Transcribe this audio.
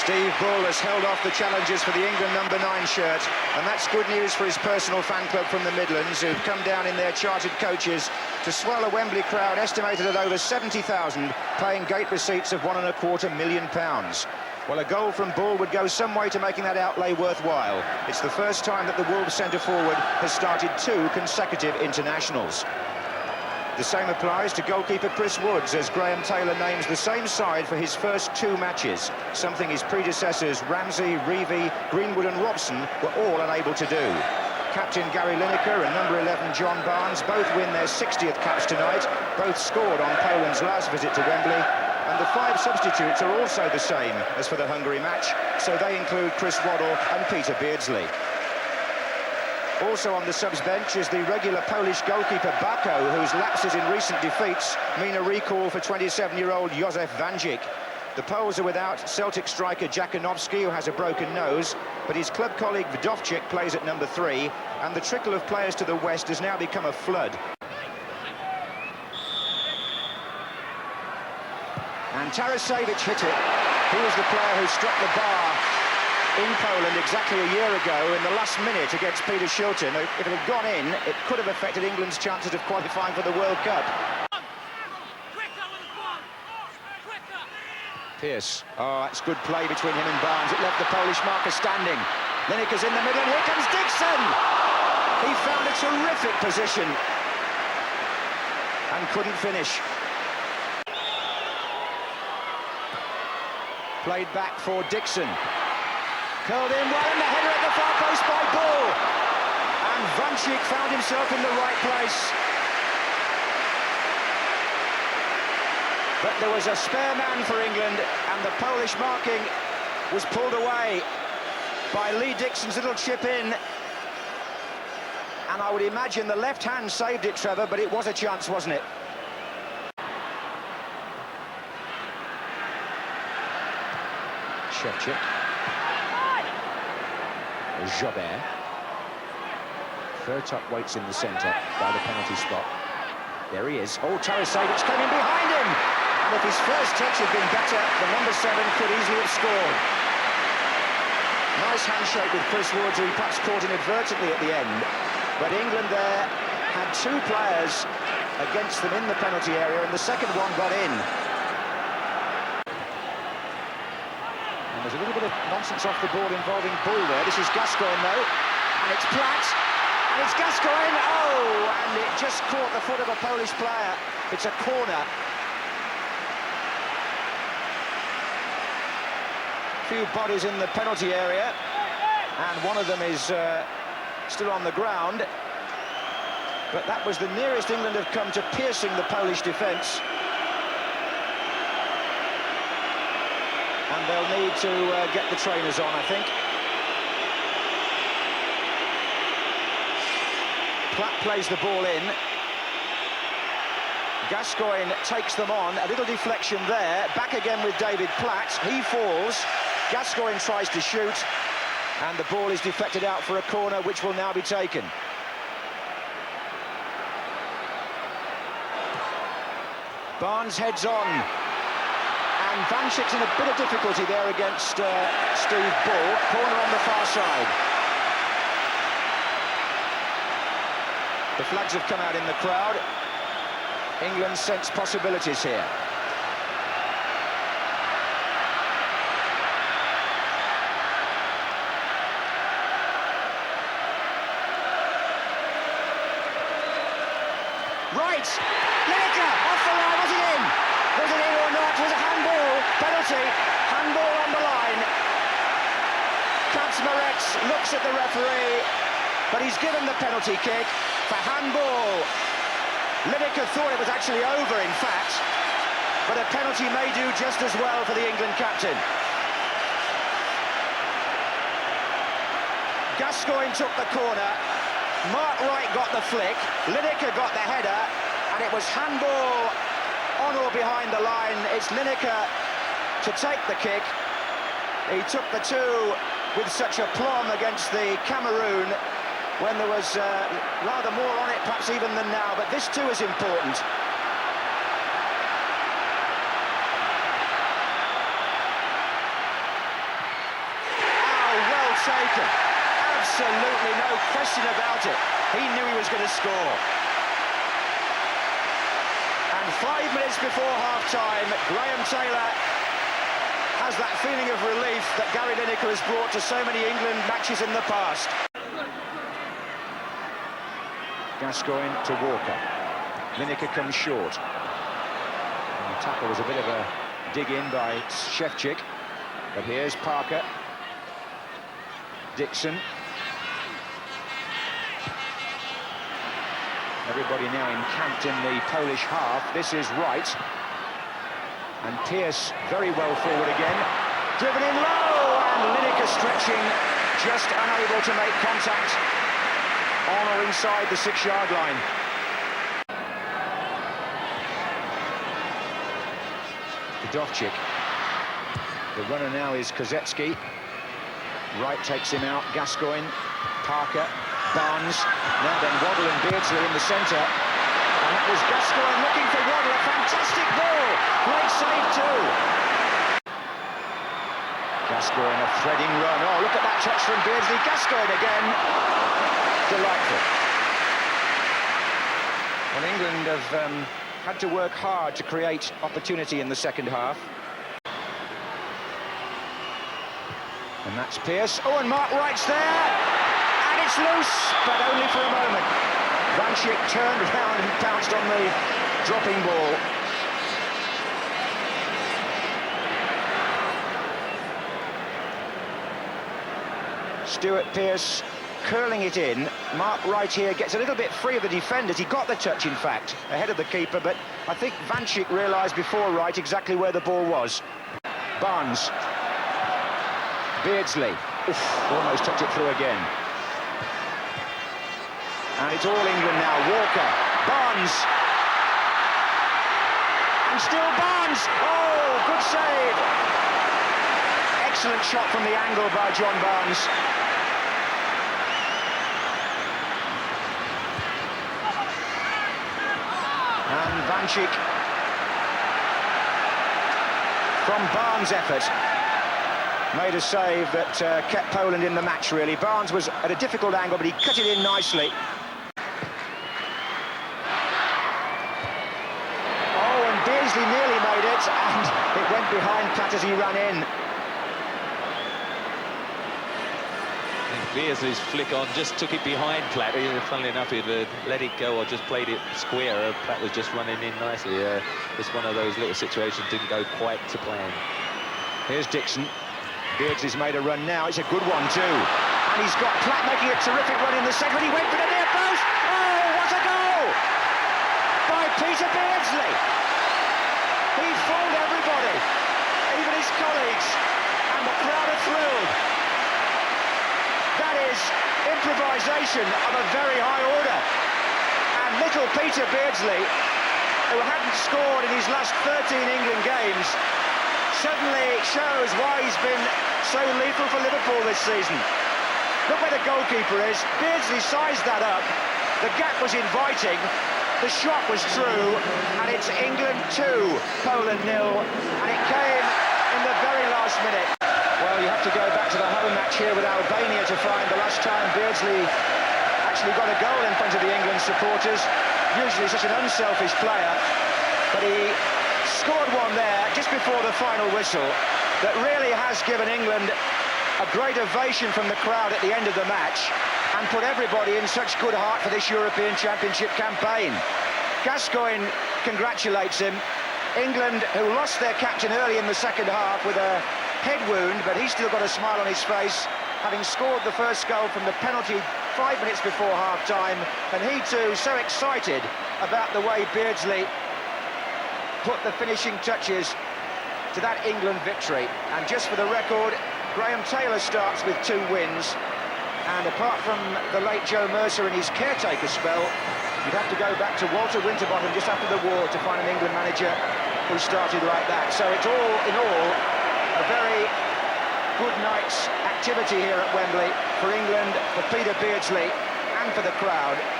Steve Bull has held off the challengers for the England #9 shirt, and that's good news for his personal fan club from the Midlands, who've come down in their chartered coaches to swell a Wembley crowd estimated at over 70,000, paying gate receipts of £1.25 million. Well, a goal from Bull would go some way to making that outlay worthwhile. It's the first time that the Wolves centre-forward has started 2 consecutive internationals. The same applies to goalkeeper Chris Woods, as Graham Taylor names the same side for his first 2 matches, something his predecessors Ramsey, Reevy, Greenwood and Robson were all unable to do. Captain Gary Lineker and number 11 John Barnes both win their 60th caps tonight, both scored on Poland's last visit to Wembley, and the 5 substitutes are also the same as for the Hungary match, so they include Chris Waddle and Peter Beardsley. Also on the subs bench is the regular Polish goalkeeper Bako, whose lapses in recent defeats mean a recall for 27-year-old Józef Wańczyk. The Poles are without Celtic striker Jakanowski, who has a broken nose, but his club colleague Wdowczyk plays at number 3, and the trickle of players to the west has now become a flood. And Tarasiewicz hit it. He was the player who struck the bar in Poland exactly a year ago in the last minute against Peter Shilton. If it had gone in, it could have affected England's chances of qualifying for the World Cup. Pearce. Oh, that's good play between him and Barnes. It left the Polish marker standing. Lineker's in the middle, and here comes Dixon! He found a terrific position and couldn't finish. Played back for Dixon. Curled in well, and the header at the far post by Bull. And Wańczyk found himself in the right place. But there was a spare man for England, and the Polish marking was pulled away by Lee Dixon's little chip in. And I would imagine the left hand saved it, Trevor, but it was a chance, wasn't it? Shevchik. Jobert. Furtop waits in the centre by the penalty spot. There he is. Oh, Tarasiewicz came in behind him! And if his first touch had been better, the number 7 could easily have scored. Nice handshake with Chris Woods, who he perhaps caught inadvertently at the end. But England there had 2 players against them in the penalty area, and the second one got in. And there's a little bit of nonsense off the board involving Bull there. This is Gascoigne, though, and it's Platt, and it's Gascoigne. Oh, and it just caught the foot of a Polish player. It's a corner. Few bodies in the penalty area, and one of them is still on the ground. But that was the nearest England have come to piercing the Polish defence. And they'll need to get the trainers on, I think. Platt plays the ball in. Gascoigne takes them on. A little deflection there. Back again with David Platt. He falls. Gascoigne tries to shoot. And the ball is deflected out for a corner, which will now be taken. Barnes heads on. And Wańczyk's in a bit of difficulty there against Steve Bull. Corner on the far side. The flags have come out in the crowd. England sense possibilities here. Right! Lineker! Off the line, was it in? Was it in or not? Was it handball? Penalty. Handball on the line. Kacmarek looks at the referee, but he's given the penalty kick for handball. Lineker thought it was actually over, in fact, but a penalty may do just as well for the England captain. Gascoigne took the corner, Mark Wright got the flick, Lineker got the header, and it was handball on or behind the line. It's Lineker to take the kick. He took the 2 with such aplomb against the Cameroon, when there was rather more on it perhaps even than now, but this too is important. shaken. Absolutely no question about it. He knew he was going to score. And 5 minutes before half-time, Graham Taylor has that feeling of relief that Gary Lineker has brought to so many England matches in the past. Gascoigne to Walker. Lineker comes short. And the tackle was a bit of a dig-in by Shevchik. But here's Parker. Dixon. Everybody now encamped in the Polish half. This is Wright. And Pearce very well forward again. Driven in low, and Lineker stretching, just unable to make contact on or inside the 6-yard line. Dovchik. The runner now is Kozetsky. Wright takes him out. Gascoigne, Parker, Barnes. Now then Waddle and Beardsley in the centre. And that was Gascoigne looking for Waddle. A fantastic ball. Great save too. Gascoigne, a threading run. Oh, look at that touch from Beardsley. Gascoigne again. Delightful. Well, England have had to work hard to create opportunity in the second half. And that's Pearce. Oh, and Mark Wright's there. And it's loose, but only for a moment. Vanchik turned around and pounced on the dropping ball. Stuart Pearce curling it in. Mark Wright here gets a little bit free of the defenders. He got the touch, in fact, ahead of the keeper, but I think Vanchik realised before Wright exactly where the ball was. Barnes. Beardsley. Oof, almost tucked it through again. And it's all England now. Walker. Barnes. And still Barnes. Oh, good save. Excellent shot from the angle by John Barnes. And Vanchik, from Barnes' effort, made a save that kept Poland in the match, really. Barnes was at a difficult angle, but he cut it in nicely. Oh, and Beardsley nearly made it, and it went behind Platt as he ran in. Beardsley's flick on just took it behind Platt. Funnily enough, he'd let it go or just played it square. Platt was just running in nicely. It's one of those little situations didn't go quite to plan. Here's Dixon. Beardsley's made a run now. It's a good one too. And he's got Platt making a terrific run in the second. He went for the near post. Oh, what a goal! By Peter Beardsley. He fooled everybody, even his colleagues, and the crowd are thrilled. That is improvisation of a very high order. And little Peter Beardsley, who hadn't scored in his last 13 England games, suddenly shows why he's been so lethal for Liverpool this season. Look where the goalkeeper is. Beardsley sized that up. The gap was inviting. The shot was true. And it's England 2, Poland 0. And it came in the very last minute. Well, you have to go back to the home match here with Albania to find the last time Beardsley actually got a goal in front of the England supporters. Usually such an unselfish player, but he scored one there just before the final whistle that really has given England a great ovation from the crowd at the end of the match and put everybody in such good heart for this European Championship campaign. Gascoigne congratulates him. England, who lost their captain early in the second half with a head wound, but he's still got a smile on his face, having scored the first goal from the penalty 5 minutes before half-time, and he too so excited about the way Beardsley put the finishing touches to that England victory. And just for the record, Graham Taylor starts with 2 wins, and apart from the late Joe Mercer in his caretaker spell, you'd have to go back to Walter Winterbottom just after the war to find an England manager who started like that. So it's all in all a very good night's activity here at Wembley for England, for Peter Beardsley and for the crowd.